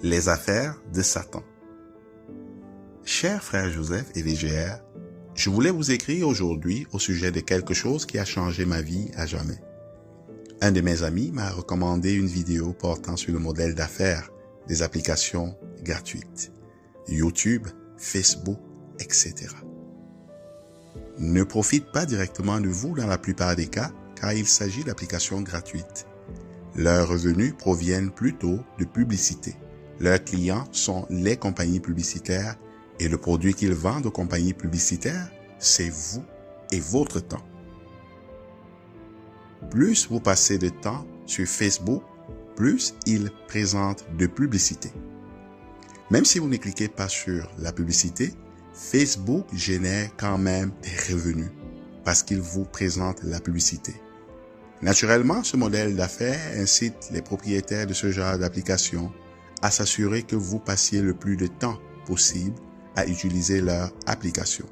Les affaires de Satan. Cher frère Joseph et VGR, je voulais vous écrire aujourd'hui au sujet de quelque chose qui a changé ma vie à jamais. Un de mes amis m'a recommandé une vidéo portant sur le modèle d'affaires des applications gratuites, YouTube, Facebook, etc. Ne profite pas directement de vous dans la plupart des cas, car il s'agit d'applications gratuites. Leurs revenus proviennent plutôt de publicité. Leurs clients sont les compagnies publicitaires et le produit qu'ils vendent aux compagnies publicitaires, c'est vous et votre temps. Plus vous passez de temps sur Facebook, plus ils présentent de publicité. Même si vous ne cliquez pas sur la publicité, Facebook génère quand même des revenus parce qu'il vous présente la publicité. Naturellement, ce modèle d'affaires incite les propriétaires de ce genre d'application à s'assurer que vous passiez le plus de temps possible à utiliser leur application.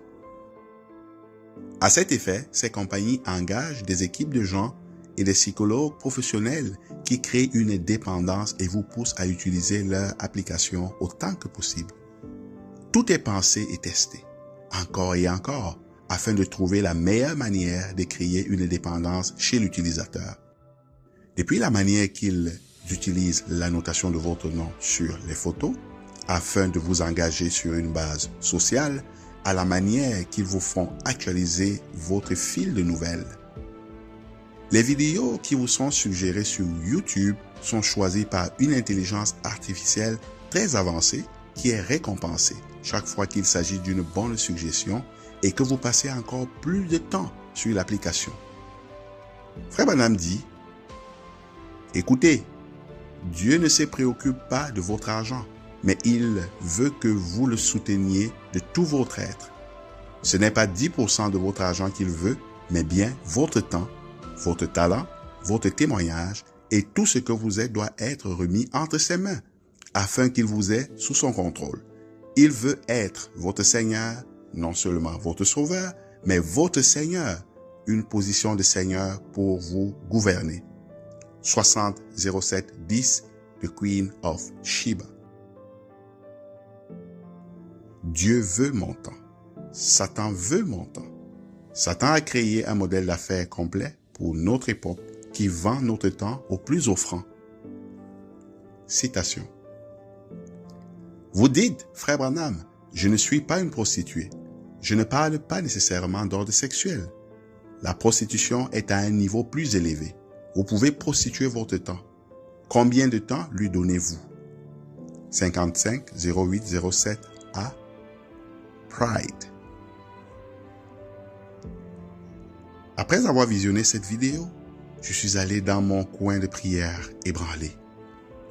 À cet effet, ces compagnies engagent des équipes de gens et des psychologues professionnels qui créent une dépendance et vous poussent à utiliser leur application autant que possible. Tout est pensé et testé, encore et encore, afin de trouver la meilleure manière de créer une dépendance chez l'utilisateur. Depuis la manière qu'ils utilisent l'annotation de votre nom sur les photos, afin de vous engager sur une base sociale, à la manière qu'ils vous font actualiser votre fil de nouvelles. Les vidéos qui vous sont suggérées sur YouTube sont choisies par une intelligence artificielle très avancée qui est récompensée chaque fois qu'il s'agit d'une bonne suggestion et que vous passez encore plus de temps sur l'application. Frère Branham dit, « Écoutez, Dieu ne se préoccupe pas de votre argent, mais il veut que vous le souteniez de tout votre être. Ce n'est pas 10% de votre argent qu'il veut, mais bien votre temps, votre talent, votre témoignage et tout ce que vous êtes doit être remis entre ses mains, afin qu'il vous ait sous son contrôle. Il veut être votre Seigneur, non seulement votre Sauveur, mais votre Seigneur, une position de Seigneur pour vous gouverner. 60 07 10, The Queen of Sheba. Dieu veut mon temps. Satan veut mon temps. Satan a créé un modèle d'affaires complet pour notre époque qui vend notre temps au plus offrant. Citation. Vous dites, frère Branham, je ne suis pas une prostituée. Je ne parle pas nécessairement d'ordre sexuel. La prostitution est à un niveau plus élevé. Vous pouvez prostituer votre temps. Combien de temps lui donnez-vous? 55 08 07 A. Pride. Après avoir visionné cette vidéo, je suis allé dans mon coin de prière ébranlé.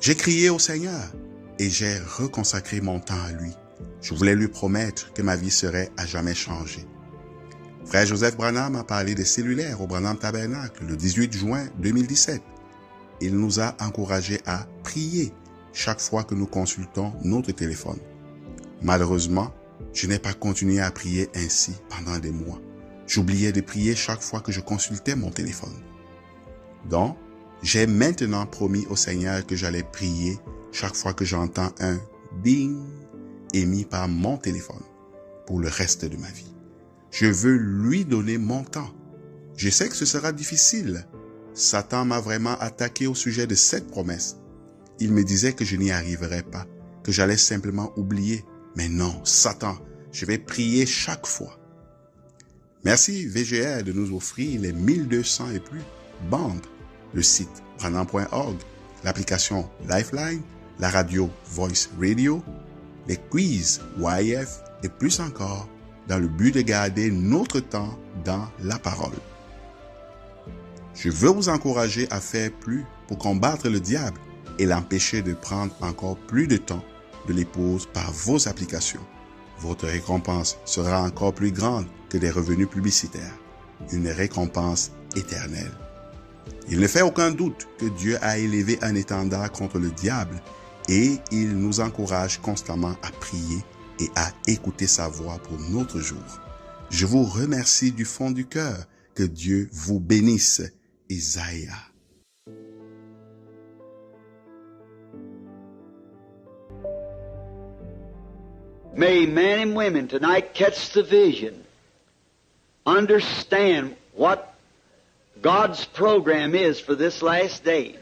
J'ai crié au Seigneur et j'ai reconsacré mon temps à lui. Je voulais lui promettre que ma vie serait à jamais changée. Frère Joseph Branham a parlé des cellulaires au Branham Tabernacle le 18 juin 2017. Il nous a encouragés à prier chaque fois que nous consultons notre téléphone. Malheureusement, je n'ai pas continué à prier ainsi pendant des mois. J'oubliais de prier chaque fois que je consultais mon téléphone. Donc, j'ai maintenant promis au Seigneur que j'allais prier chaque fois que j'entends un ding émis par mon téléphone pour le reste de ma vie. Je veux lui donner mon temps. Je sais que ce sera difficile. Satan m'a vraiment attaqué au sujet de cette promesse. Il me disait que je n'y arriverais pas, que j'allais simplement oublier. Mais non, Satan, je vais prier chaque fois. Merci VGR de nous offrir les 1200 et plus bandes, le site branham.org, l'application Lifeline, la radio Voice Radio, les quiz YF et plus encore, dans le but de garder notre temps dans la parole. Je veux vous encourager à faire plus pour combattre le diable et l'empêcher de prendre encore plus de temps de l'épouse par vos applications. Votre récompense sera encore plus grande que des revenus publicitaires, une récompense éternelle. Il ne fait aucun doute que Dieu a élevé un étendard contre le diable et il nous encourage constamment à prier et à écouter sa voix pour notre jour. Je vous remercie du fond du cœur. Que Dieu vous bénisse. Isaïe. May men and women tonight catch the vision, understand what God's program is for this last day.